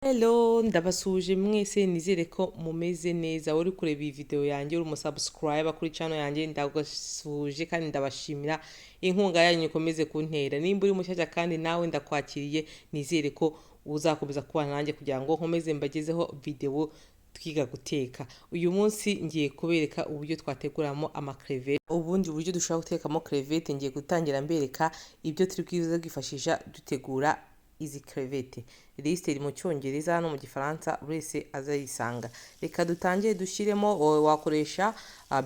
Hello, ndabasuje mwese nizere ko mumeze neza. Uri kureba iyi video yanjye uri umusubscriber kuri channel yanjye, ndagusuje kandi ndabashimira inkunga yanyu ikomeze kuntera. Nimba uri mushyashya kandi nawe ndakwakiriye, nizere ko uzakomeza kubana nanjye kugira ngo nkomeze mbagezeho video twiga guteka. Uyu munsi ngiye kubereka uburyo twateguramo amakrevete. Ubundi buryo dushobora gutekamo krevete, ngiye gutangira mbereka ibyo turi kwiza kwifashisha dutegura izi krevete. Liste iri mu cyongereza no mu gifaransa, buri wese azayisanga. Reka dutangire dushyiremo, wakoresha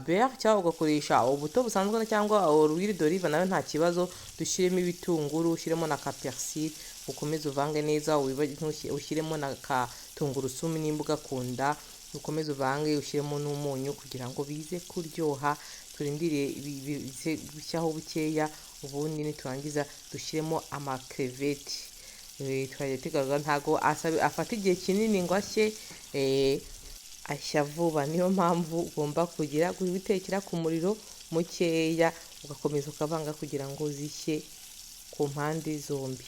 beurre cyangwa ugakoresha ubuto busanzwe cyangwa l'huile d'olive, nayo nta kibazo. Dushyiremo ibitunguru, ushyiremo na ka persil, ukomeze uvange neza, ushyiremo na ka tungurusumu nimba ugakunda, ukomeze uvange, ushyiremo n'umunyu kugira ngo bize kuryoha. Turindire bize gushyaho bukeya, ubundi niturangiza dushyiremo amakrevete. Twajya tugaragara ntago afata igihe kinini ngo ashye, ashya vuba. Niyo mpamvu ugomba kugira gutekera ku muriro mukeya, ugakomeza ukavanga kugira ngo zishye ku mpande zombi.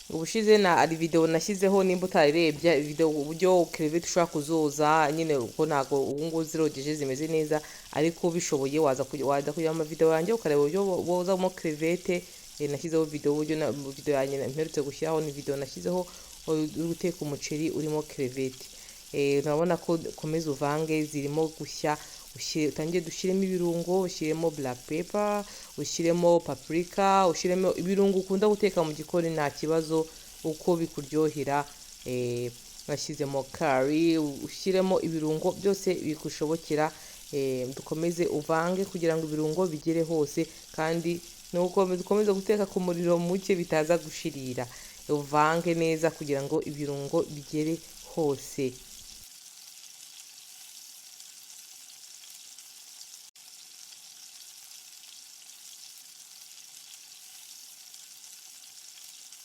Ubushize ari video nashyizeho, nimba utarebye video uburyo krevete ushobora kuzoza nyine, uko ntago ubu ngubu zirogeje zimeze neza, ariko bishoboye waza kujya mu video yanjye ukareba uburyo bozamo krevete. Nashyizeho video yanjye mperutse gushyiraho, ni video nashyizeho uri guteka umuceri urimo krevete. Urabona ko komeza uvange, zirimo gushya. Utangiye dushyiremo ibirungo, ushyiremo black pepper, ushyiremo paprika, ushyiremo ibirungo ukunda guteka mu gikoni nta kibazo uko bikuryohera. Nashyizemo curry, ushyiremo ibirungo byose bigushobokera. Dukomeze uvange kugira ngo ibirungo bigere hose, kandi nuko dukomeze guteka ku muriro muke bitaza gushirira. Uvange neza kugira ngo ibirungo bigere hose.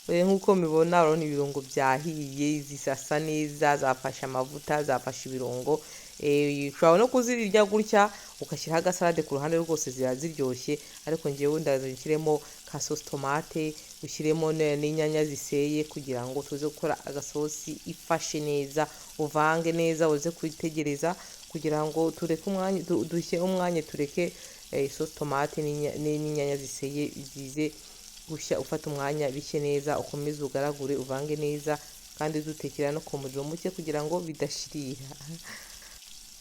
Nk'uko mubibona, urabona ibirungo byahiye, zisasa neza, zafashe amavuta, zafashe ibirungo. Ushobora no kuzirya gutya ugashyiraho agasalade ku ruhande, rwose ziba ziryoshye. Ariko ngewe ndazishyiremo ka sauce tomate, ushyiremo n'inyanya ziseye kugira ngo tuze gukora agasosi ifashe neza. Uvange neza, uze kwitegereza kugira ngo tureke umwanya, tureke sauce tomate n'inyanya ziseye zize gushya. Ufata umwanya bishye neza, ukomeze ugaragure, uvange neza, kandi dutekera no ku muriro muke kugira ngo bidashirira.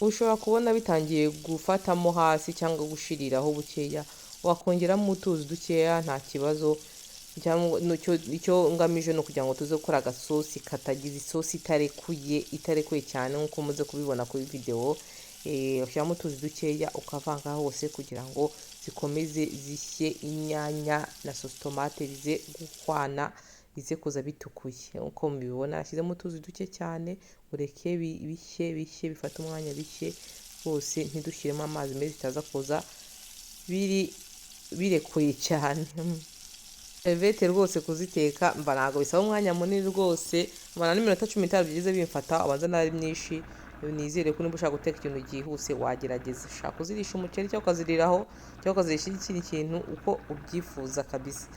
Ushobora kubona bitangiye gufatamo hasi cyangwa gushiriraho bukeya, wakongeramo utuzi dukeya nta kibazo. Icyo ngamije no kugira ngo tuze gukora agasosi katagize isosi itarekuye cyane nk'uko muze kubibona kuri video. Ushyiramo utuzi dukeya ukavanga hose kugira ngo zikomeze zishye, inyanya na sauce tomate bize guhwana, bize kuza bitukuye. Uko mubibona nashyizemo utuzi duke cyane, ureke bishye bifata umwanya bishye rwose. Ntidushyiremo amazi meza bitaza kuza birekuye cyane. Krevete rwose kuziteka ntabwo bisaba umwanya munini rwose, mbona n'iminota 15 bigeze bimfata, abanza nari myinshi. Nizere ko niba ushaka guteka ikintu gihuse wagerageza. Ushaka kuzirisha umuceri cyangwa ukaziriraho cyangwa ukazirisha ikindi kintu uko ubyifuza kabisa.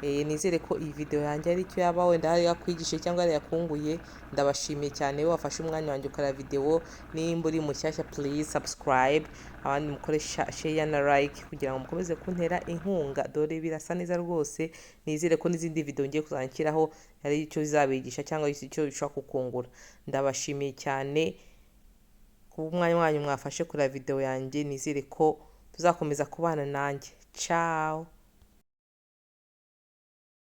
Nizere ko iyi video yanjye ari icyo yaba wenda hari yakwigishe cyangwa ari yakunguye. Ndabashimiye cyane wafashe umwanya wanjye ukora video. Nimba uri mushyashya, please subscribe, abandi mukoresha share na like kugira ngo mukomeze kuntera inkunga. Dore birasa neza rwose. Nizere ko n'izindi video ngiye kuzanshyiraho hari icyo zizabigisha cyangwa icyo bishobora kukungura. Ndabashimiye cyane ku mwanya wanyu mwafashe kuri video yanjye. Nizere ko tuzakomeza kubana nanjye. Ciao.